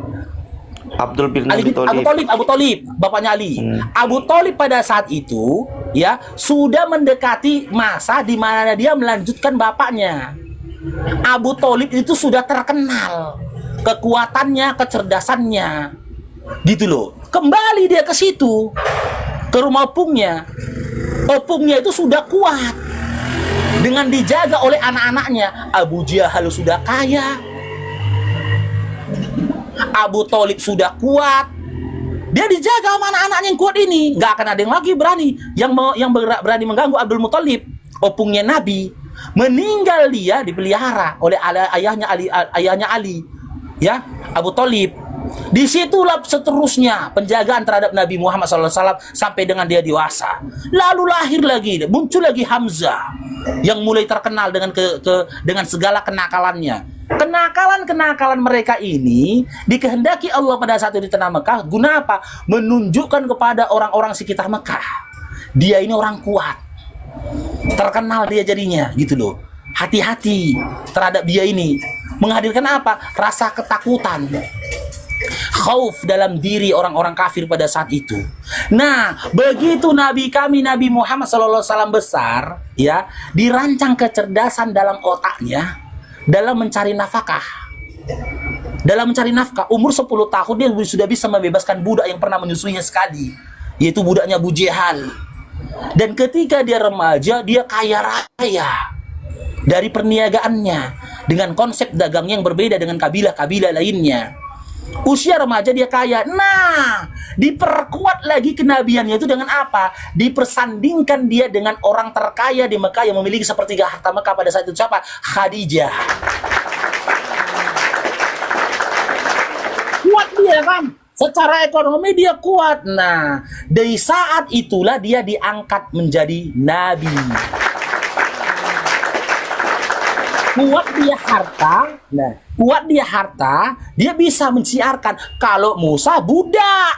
bin Ali Abi Tholib. Abu Tholib, bapaknya Ali. Abu Tholib pada saat itu ya sudah mendekati masa di mana dia melanjutkan bapaknya. Abu Tholib itu sudah terkenal kekuatannya, kecerdasannya, gitu loh. Kembali dia ke situ, ke rumah opungnya. Opungnya itu sudah kuat dengan dijaga oleh anak-anaknya. Abu Jahal sudah kaya, Abu Tholib sudah kuat, dia dijaga sama anak-anaknya yang kuat ini. Nggak akan ada yang lagi berani yang berani mengganggu Abdul Muthalib, opungnya Nabi. Meninggal dia dipelihara oleh ayahnya Ali, ya, Abu Tholib. Disitulah seterusnya penjagaan terhadap Nabi Muhammad SAW sampai dengan dia dewasa. Lalu lahir lagi, muncul lagi Hamzah yang mulai terkenal dengan segala kenakalannya. Kenakalan mereka ini dikehendaki Allah pada saat itu di tanah Mekah. Guna apa? Menunjukkan kepada orang-orang sekitar Mekah, dia ini orang kuat, terkenal dia jadinya, gitu loh. Hati-hati terhadap dia ini. Menghadirkan apa? Rasa ketakutan, khauf dalam diri orang-orang kafir pada saat itu. Nah, begitu Nabi kami Nabi Muhammad SAW besar, ya, dirancang kecerdasan dalam otaknya dalam mencari nafkah. Dalam mencari nafkah, umur 10 tahun dia sudah bisa membebaskan budak yang pernah menyusuinya sekali, yaitu budaknya Abu Jahal. Dan ketika dia remaja, dia kaya raya dari perniagaannya dengan konsep dagang yang berbeda dengan kabilah-kabilah lainnya. Usia remaja dia kaya. Nah, diperkuat lagi kenabiannya itu dengan apa? Dipersandingkan dia dengan orang terkaya di Mekah yang memiliki sepertiga harta Mekah pada saat itu. Siapa? Khadijah. Kuat dia kan? Secara ekonomi dia kuat. Nah, dari saat itulah dia diangkat menjadi nabi. Kuat dia harta, nah, kuat dia harta, dia bisa mensiarkan. Kalau Musa budak,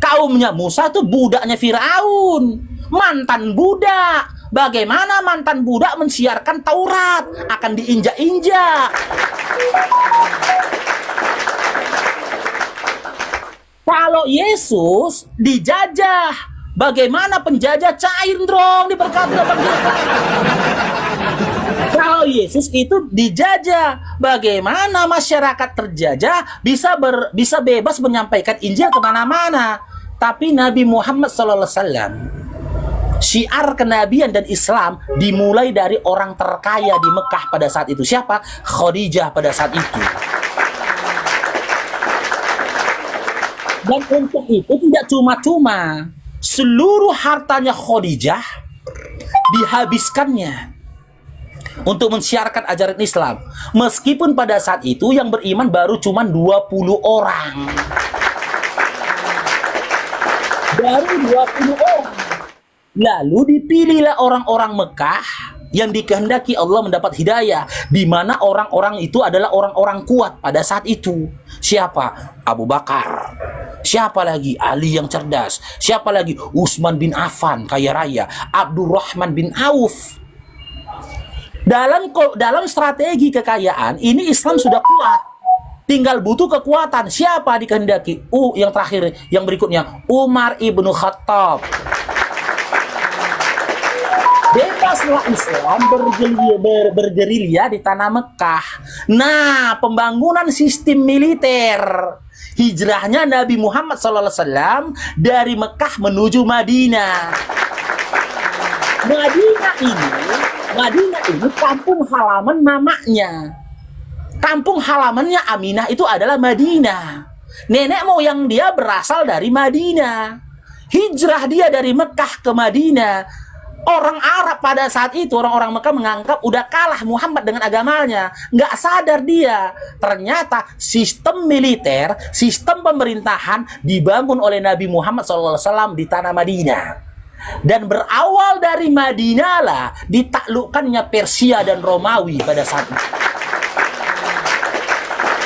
kaumnya Musa itu budaknya Firaun, mantan budak. Bagaimana mantan budak mensiarkan Taurat? Akan diinjak-injak. Kalau Yesus dijajah, bagaimana penjajah cair dong diberkati. Kalau Yesus itu dijajah, bagaimana masyarakat terjajah bisa bebas menyampaikan Injil kemana-mana. Tapi Nabi Muhammad SAW, syiar kenabian dan Islam dimulai dari orang terkaya di Mekah pada saat itu. Siapa? Khadijah pada saat itu. Dan untuk itu tidak cuma-cuma, seluruh hartanya Khadijah dihabiskannya untuk mensiarkan ajaran Islam. Meskipun pada saat itu yang beriman baru cuma 20 orang. Baru 20 orang. Lalu dipilihlah orang-orang Mekah yang dikehendaki Allah mendapat hidayah, di mana orang-orang itu adalah orang-orang kuat pada saat itu. Siapa? Abu Bakar. Siapa lagi? Ali yang cerdas. Siapa lagi? Utsman bin Affan, kaya raya. Abdurrahman bin Auf. Dalam strategi kekayaan ini Islam sudah kuat, tinggal butuh kekuatan. Siapa dikehendaki? Yang terakhir, yang berikutnya, Umar ibnu Khattab. Bebaslah Islam bergerilya di tanah Mekah. Nah, pembangunan sistem militer, hijrahnya Nabi Muhammad SAW dari Mekah menuju Madinah. Madinah ini kampung halaman mamanya. kampung halamannya Aminah itu adalah Madinah. Nenek moyang dia berasal dari Madinah. Hijrah dia dari Mekah ke Madinah. Orang Arab pada saat itu, orang-orang Mekah menganggap udah kalah Muhammad dengan agamanya. Nggak sadar dia. Ternyata sistem militer, sistem pemerintahan dibangun oleh Nabi Muhammad SAW di tanah Madinah. Dan berawal dari Madinah lah ditaklukkannya Persia dan Romawi pada saat itu.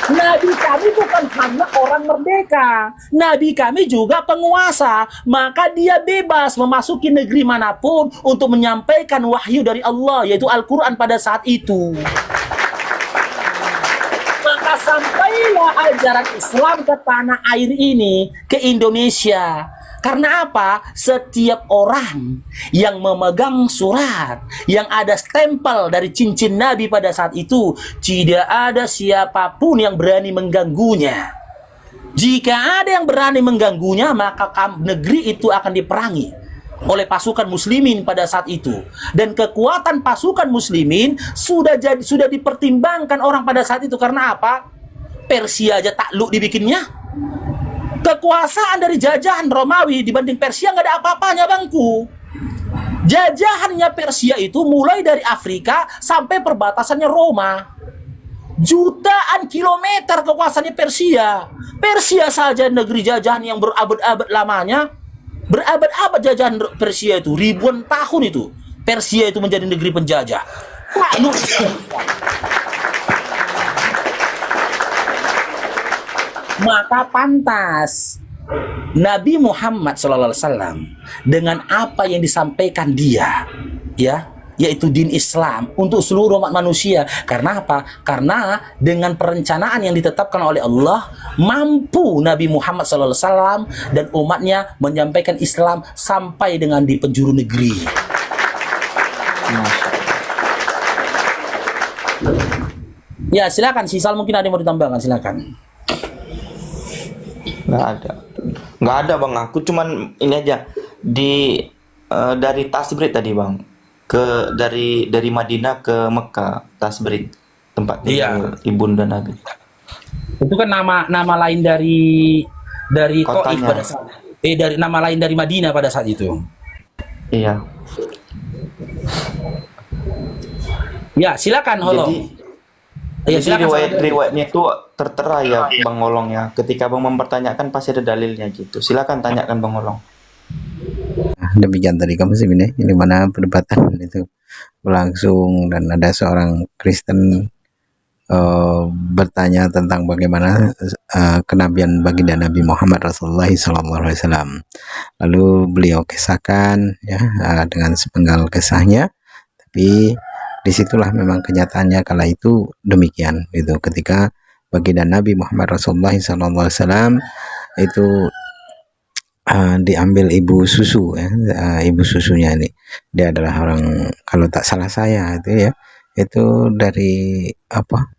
Nabi kami bukan hanya orang merdeka, Nabi kami juga penguasa, maka dia bebas memasuki negeri manapun untuk menyampaikan wahyu dari Allah, yaitu Al-Quran pada saat itu. Maka sampailah ajaran Islam ke tanah air ini, ke Indonesia. Karena apa? Setiap orang yang memegang surat yang ada stempel dari cincin Nabi pada saat itu, tidak ada siapapun yang berani mengganggunya. Jika ada yang berani mengganggunya, maka negeri itu akan diperangi oleh pasukan muslimin pada saat itu. Dan kekuatan pasukan muslimin sudah dipertimbangkan orang pada saat itu. Karena apa? Persia aja takluk dibikinnya. Kekuasaan dari jajahan Romawi dibanding Persia nggak ada apa-apanya, bangku. Jajahannya Persia itu mulai dari Afrika sampai perbatasannya Roma. Jutaan kilometer kekuasaannya Persia. Persia saja negeri jajahan yang berabad-abad lamanya. Berabad-abad jajahan Persia itu, ribuan tahun itu. Persia itu menjadi negeri penjajah. Maka pantas Nabi Muhammad SAW dengan apa yang disampaikan dia, ya, yaitu din Islam untuk seluruh umat manusia. Karena apa? Karena dengan perencanaan yang ditetapkan oleh Allah, mampu Nabi Muhammad SAW dan umatnya menyampaikan Islam sampai dengan di penjuru negeri. Ya, silakan. Sisal mungkin ada yang mau ditambahkan, silakan. Nggak ada bang, aku cuman ini aja dari Tasbrid tadi bang, dari Madinah ke Mekah, Tasbrid tempat tinggal ibunda Nabi. Itu kan nama lain dari Taif pada saat dari nama lain dari Madinah pada saat itu. Iya. Ya, silakan Holo. Jadi riwayatnya itu tertera ya Bang Olong ya. Ketika Bang mempertanyakan pasti ada dalilnya gitu. Silakan tanyakan Bang Olong. Nah, demikian tadi kamu sih ini mana perdebatan itu berlangsung dan ada seorang Kristen bertanya tentang bagaimana kenabian baginda Nabi Muhammad Rasulullah SAW. Lalu beliau kisahkan ya dengan sepenggal kisahnya, tapi disitulah memang kenyataannya kala itu demikian gitu. Ketika baginda Nabi Muhammad Rasulullah SAW itu diambil ibu susu ya, ibu susunya ini dia adalah orang, kalau tak salah saya itu ya, itu dari apa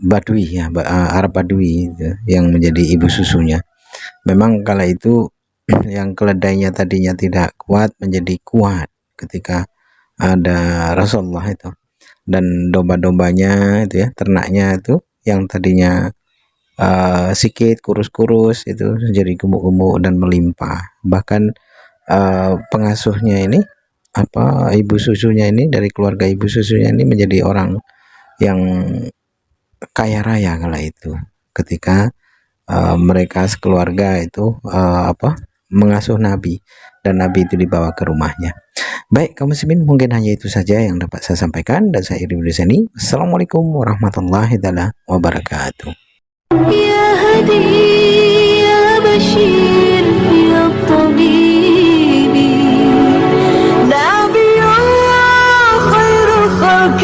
Badui ya, Arab Badui gitu, yang menjadi ibu susunya. Memang kala itu yang keledainya tadinya tidak kuat menjadi kuat ketika ada Rasulullah itu, dan domba-dombanya itu ya, ternaknya itu yang tadinya sikit kurus-kurus itu jadi gemuk-gemuk dan melimpah. Bahkan pengasuhnya ini ibu susunya ini, dari keluarga ibu susunya ini menjadi orang yang kaya raya kala itu, ketika mereka sekeluarga itu mengasuh Nabi dan Nabi itu dibawa ke rumahnya. Baik kaum muslimin, mungkin hanya itu saja yang dapat saya sampaikan dan saya akhiri di sini. Assalamualaikum warahmatullahi wabarakatuh. يا هدي يا بشير يا طبيبي نبي الله خير الخلق